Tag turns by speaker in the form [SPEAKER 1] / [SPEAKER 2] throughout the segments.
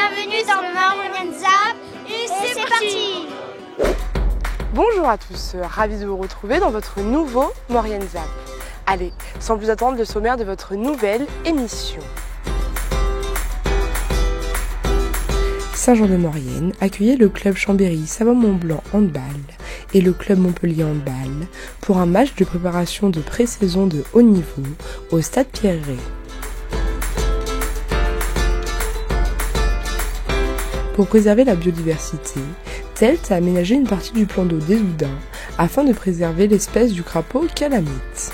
[SPEAKER 1] bienvenue dans Maurienne Zap et c'est parti.
[SPEAKER 2] Bonjour à tous, ravi de vous retrouver dans votre nouveau Maurienne Zap. Allez, sans plus attendre, le sommaire de votre nouvelle émission. Saint-Jean-de-Maurienne accueillait le club Chambéry-Savoie-Mont-Blanc Handball et le club Montpellier Handball pour un match de préparation de pré-saison de haut niveau au stade Pierre-Rey. Pour préserver la biodiversité, Telt a aménagé une partie du plan d'eau des Oudins afin de préserver l'espèce du crapaud calamite.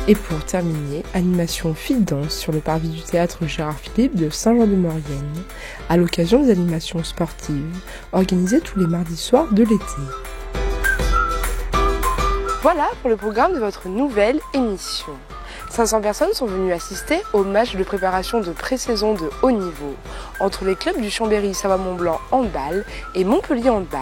[SPEAKER 2] Et pour terminer, animation Fit Dance sur le parvis du théâtre Gérard Philippe de Saint-Jean-de-Maurienne, à l'occasion des animations sportives organisées tous les mardis soirs de l'été. Voilà pour le programme de votre nouvelle émission. 500 personnes sont venues assister au match de préparation de pré-saison de haut niveau entre les clubs du Chambéry-Savoie-Mont-Blanc Handball et Montpellier Handball.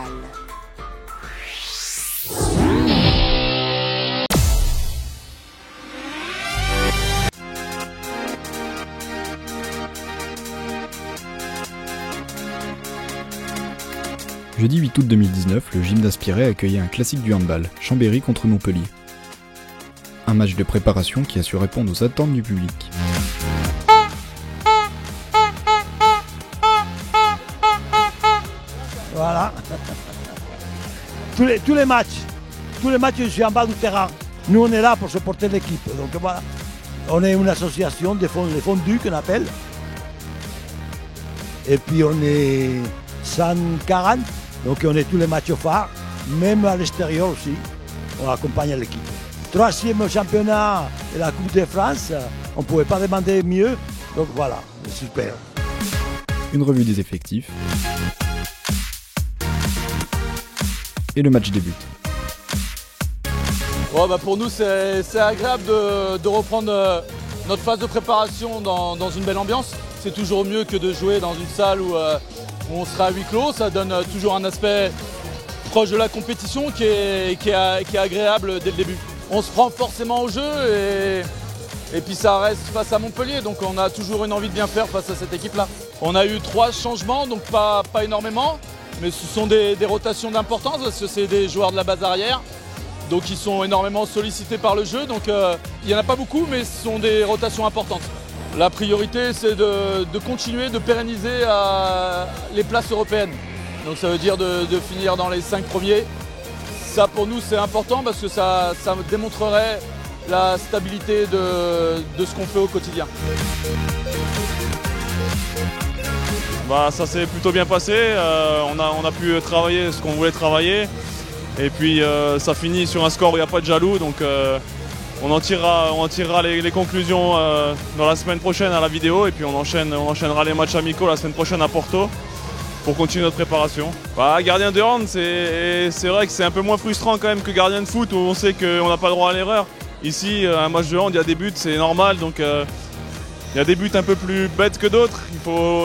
[SPEAKER 3] Jeudi 8 août 2019, le Gymnase Pierret accueillait un classique du handball, Chambéry contre Montpellier. Un match de préparation qui a su répondre aux attentes du public.
[SPEAKER 4] Voilà. Tous les matchs, je suis en bas du terrain. Nous, on est là pour supporter l'équipe. Donc voilà, on est une association des fondus qu'on appelle. Et puis on est 140, donc on est tous les matchs phares, même à l'extérieur aussi, on accompagne l'équipe. 3e championnat de la Coupe de France, on ne pouvait pas demander mieux, donc voilà, super.
[SPEAKER 3] Une revue des effectifs. Et le match débute.
[SPEAKER 5] Pour nous, c'est agréable de reprendre notre phase de préparation dans une belle ambiance. C'est toujours mieux que de jouer dans une salle où on sera à huis clos. Ça donne toujours un aspect proche de la compétition qui est agréable dès le début. On se prend forcément au jeu et puis ça reste face à Montpellier, donc on a toujours une envie de bien faire face à cette équipe-là. On a eu 3 changements, donc pas énormément, mais ce sont des rotations d'importance parce que c'est des joueurs de la base arrière, donc ils sont énormément sollicités par le jeu, donc il n'y en a pas beaucoup, mais ce sont des rotations importantes. La priorité, c'est de continuer de pérenniser les places européennes. Donc ça veut dire de finir dans les 5 premiers. Ça pour nous c'est important parce que ça démontrerait la stabilité de ce qu'on fait au quotidien.
[SPEAKER 6] Ça s'est plutôt bien passé, on a pu travailler ce qu'on voulait travailler et puis ça finit sur un score où il n'y a pas de jaloux, donc on en tirera les conclusions dans la semaine prochaine à la vidéo et puis on enchaînera les matchs amicaux la semaine prochaine à Porto pour continuer notre préparation. Gardien de hand, c'est vrai que c'est un peu moins frustrant quand même que gardien de foot où on sait qu'on n'a pas le droit à l'erreur. Ici, un match de hand, il y a des buts, c'est normal, donc il y a des buts un peu plus bêtes que d'autres.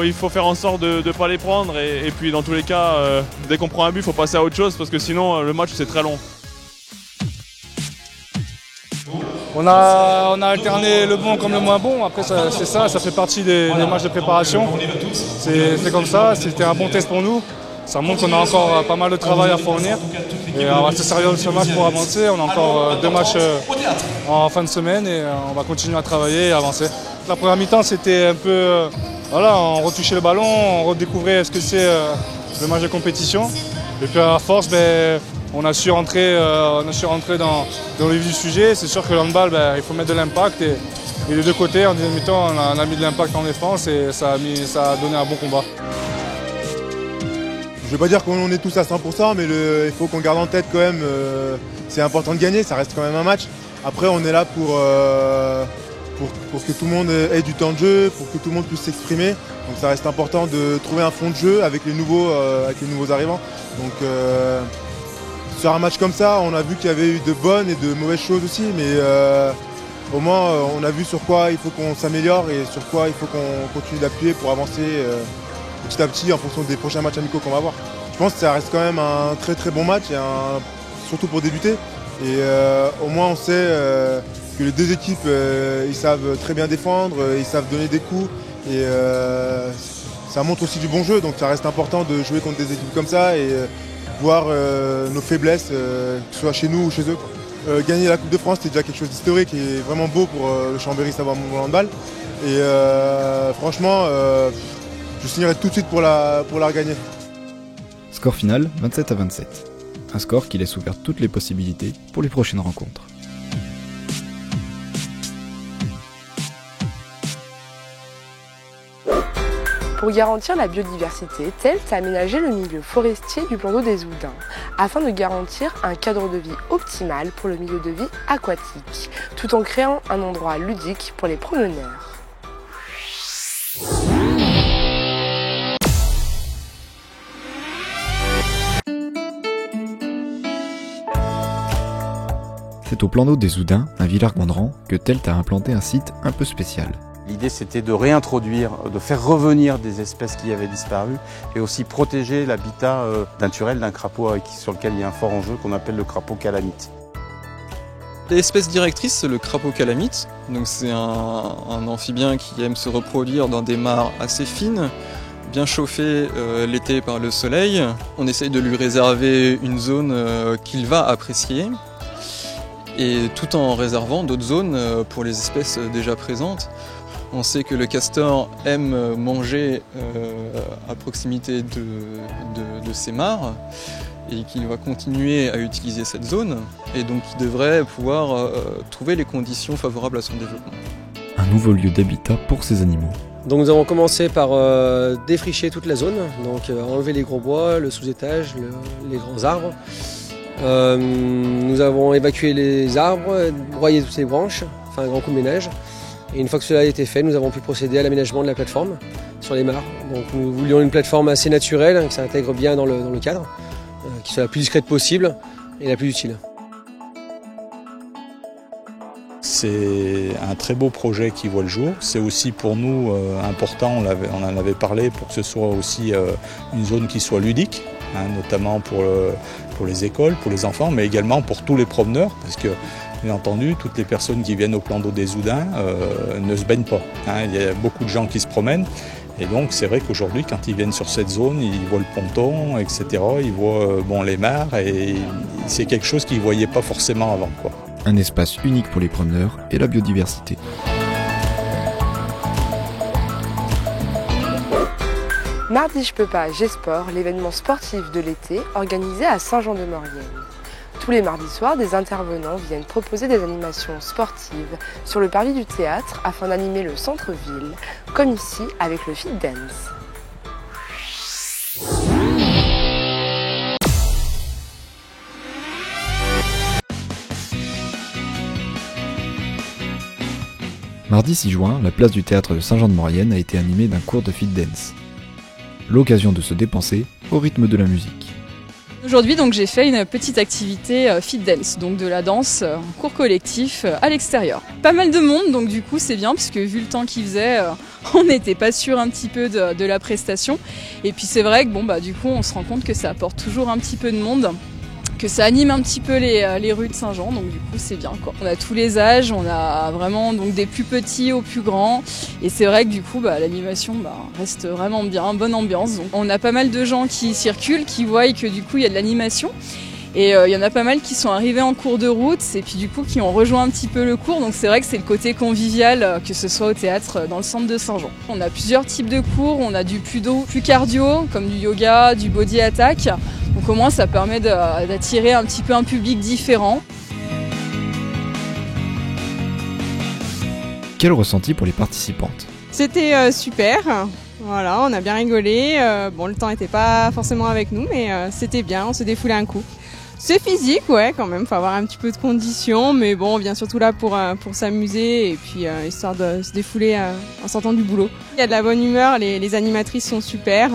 [SPEAKER 6] Il faut faire en sorte de ne pas les prendre et puis dans tous les cas, dès qu'on prend un but, il faut passer à autre chose parce que sinon le match c'est très long.
[SPEAKER 7] On a alterné le bon comme le moins bon, après ça fait partie des matchs de préparation. C'est comme ça, c'était un bon test pour nous. Ça montre qu'on a encore pas mal de travail à fournir. Et on va se servir de ce match pour avancer. On a encore 2 matchs en fin de semaine et on va continuer à travailler et avancer. La première mi-temps c'était un peu, on retouchait le ballon, on redécouvrait ce que c'est le match de compétition. Et puis à force, on a su rentrer dans le vif du sujet. C'est sûr que le handball, il faut mettre de l'impact. Et des deux côtés, en deuxième mi-temps, on a mis de l'impact en défense et ça a donné un bon combat.
[SPEAKER 8] Je ne veux pas dire qu'on est tous à 100%, mais il faut qu'on garde en tête quand même, c'est important de gagner, ça reste quand même un match. Après, on est là pour que tout le monde ait du temps de jeu, pour que tout le monde puisse s'exprimer. Donc ça reste important de trouver un fond de jeu avec les nouveaux arrivants. Donc, sur un match comme ça, on a vu qu'il y avait eu de bonnes et de mauvaises choses aussi, mais au moins on a vu sur quoi il faut qu'on s'améliore et sur quoi il faut qu'on continue d'appuyer pour avancer petit à petit en fonction des prochains matchs amicaux qu'on va avoir. Je pense que ça reste quand même un très très bon match, surtout pour débuter. Et au moins on sait que les deux équipes ils savent très bien défendre, ils savent donner des coups, Et ça montre aussi du bon jeu, donc ça reste important de jouer contre des équipes comme ça et voir nos faiblesses, que ce soit chez nous ou chez eux, quoi. Gagner la Coupe de France, c'est déjà quelque chose d'historique et vraiment beau pour le Chambéry-Savoie-Mont-Blanc handball. Et franchement, je signerai tout de suite pour la regagner.
[SPEAKER 3] Score final 27-27. Un score qui laisse ouvert toutes les possibilités pour les prochaines rencontres.
[SPEAKER 2] Pour garantir la biodiversité, Telt a aménagé le milieu forestier du plan d'eau des Oudins, afin de garantir un cadre de vie optimal pour le milieu de vie aquatique, tout en créant un endroit ludique pour les promeneurs.
[SPEAKER 3] C'est au plan d'eau des Oudins, à Villars-Gondran, que Telt a implanté un site un peu spécial.
[SPEAKER 9] L'idée, c'était de réintroduire, de faire revenir des espèces qui avaient disparu et aussi protéger l'habitat naturel d'un crapaud sur lequel il y a un fort enjeu qu'on appelle le crapaud calamite.
[SPEAKER 10] L'espèce directrice, c'est le crapaud calamite. Donc c'est un amphibien qui aime se reproduire dans des mares assez fines, bien chauffées l'été par le soleil. On essaye de lui réserver une zone qu'il va apprécier, et tout en réservant d'autres zones pour les espèces déjà présentes. On sait que le castor aime manger à proximité de ces mares et qu'il va continuer à utiliser cette zone, et donc il devrait pouvoir trouver les conditions favorables à son développement.
[SPEAKER 3] Un nouveau lieu d'habitat pour ces animaux.
[SPEAKER 11] Donc nous avons commencé par défricher toute la zone, donc enlever les gros bois, le sous-étage, les grands arbres. Nous avons évacué les arbres, broyé toutes les branches, fait un grand coup de ménage. Et une fois que cela a été fait, nous avons pu procéder à l'aménagement de la plateforme sur les mares. Donc nous voulions une plateforme assez naturelle, que ça intègre bien dans le cadre, qui soit la plus discrète possible et la plus utile.
[SPEAKER 12] C'est un très beau projet qui voit le jour. C'est aussi pour nous important, on en avait parlé, pour que ce soit aussi une zone qui soit ludique, notamment pour les écoles, pour les enfants, mais également pour tous les promeneurs, parce que bien entendu, toutes les personnes qui viennent au plan d'eau des Oudins ne se baignent pas. Il y a beaucoup de gens qui se promènent. Et donc c'est vrai qu'aujourd'hui, quand ils viennent sur cette zone, ils voient le ponton, etc. Ils voient les mares, et c'est quelque chose qu'ils ne voyaient pas forcément avant, quoi.
[SPEAKER 3] Un espace unique pour les promeneurs et la biodiversité.
[SPEAKER 2] Mardi Je peux pas, j'ai sport, l'événement sportif de l'été organisé à Saint-Jean-de-Maurienne. Tous les mardis soirs, des intervenants viennent proposer des animations sportives sur le parvis du théâtre afin d'animer le centre-ville, comme ici avec le Fit Dance.
[SPEAKER 3] Mardi 6 juin, la place du théâtre de Saint-Jean-de-Maurienne a été animée d'un cours de Fit Dance. L'occasion de se dépenser au rythme de la musique.
[SPEAKER 13] Aujourd'hui, donc, j'ai fait une petite activité Fit Dance, donc de la danse en cours collectif à l'extérieur. Pas mal de monde, donc du coup c'est bien, parce que vu le temps qu'il faisait, on n'était pas sûr un petit peu de la prestation. Et puis c'est vrai que du coup on se rend compte que ça apporte toujours un petit peu de monde, que ça anime un petit peu les rues de Saint-Jean, donc du coup c'est bien, quoi. On a tous les âges, on a vraiment donc des plus petits aux plus grands, et c'est vrai que du coup l'animation reste vraiment bien, bonne ambiance. Donc on a pas mal de gens qui circulent, qui voient que du coup il y a de l'animation, et il y en a pas mal qui sont arrivés en cours de route et puis du coup qui ont rejoint un petit peu le cours, donc c'est vrai que c'est le côté convivial, que ce soit au théâtre dans le centre de Saint-Jean. On a plusieurs types de cours, on a du plus cardio, comme du yoga, du body attack. Donc au moins ça permet d'attirer un petit peu un public différent.
[SPEAKER 3] Quel ressenti pour les participantes?
[SPEAKER 14] C'était super, voilà, on a bien rigolé. Le temps n'était pas forcément avec nous, mais c'était bien, on se défoulait un coup. C'est physique, ouais, quand même, faut avoir un petit peu de condition, mais bon, on vient surtout là pour s'amuser et puis histoire de se défouler en sortant du boulot. Il y a de la bonne humeur, les animatrices sont super,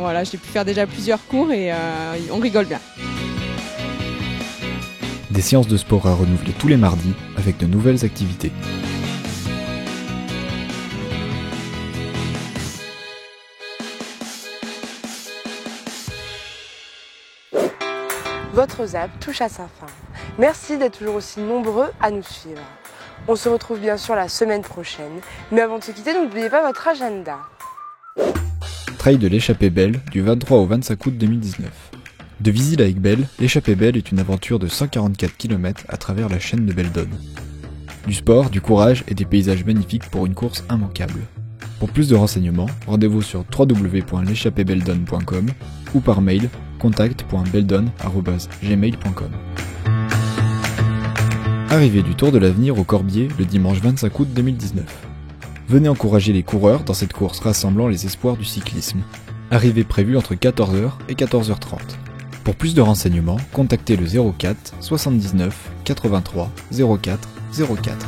[SPEAKER 14] voilà, j'ai pu faire déjà plusieurs cours et on rigole bien.
[SPEAKER 3] Des séances de sport à renouveler tous les mardis avec de nouvelles activités.
[SPEAKER 2] Votre ZAP touche à sa fin. Merci d'être toujours aussi nombreux à nous suivre. On se retrouve bien sûr la semaine prochaine, mais avant de se quitter, n'oubliez pas votre agenda.
[SPEAKER 3] Trail de l'échappée belle du 23 au 25 août 2019. De Visil avec Belle, l'échappée belle est une aventure de 144 km à travers la chaîne de Beldon. Du sport, du courage et des paysages magnifiques pour une course immanquable. Pour plus de renseignements, rendez-vous sur www.l'échappébeldon.com ou par mail contact.beldon@gmail.com. Arrivée du Tour de l'Avenir au Corbier le dimanche 25 août 2019. Venez encourager les coureurs dans cette course rassemblant les espoirs du cyclisme. Arrivée prévue entre 14h et 14h30. Pour plus de renseignements, contactez le 04 79 83 04 04.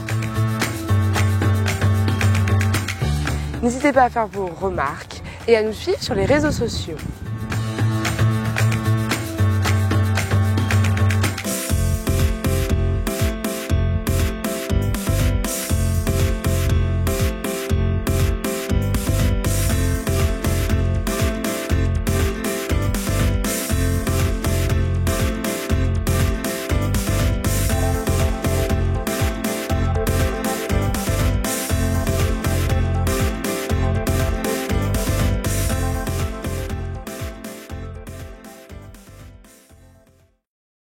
[SPEAKER 2] N'hésitez pas à faire vos remarques et à nous suivre sur les réseaux sociaux.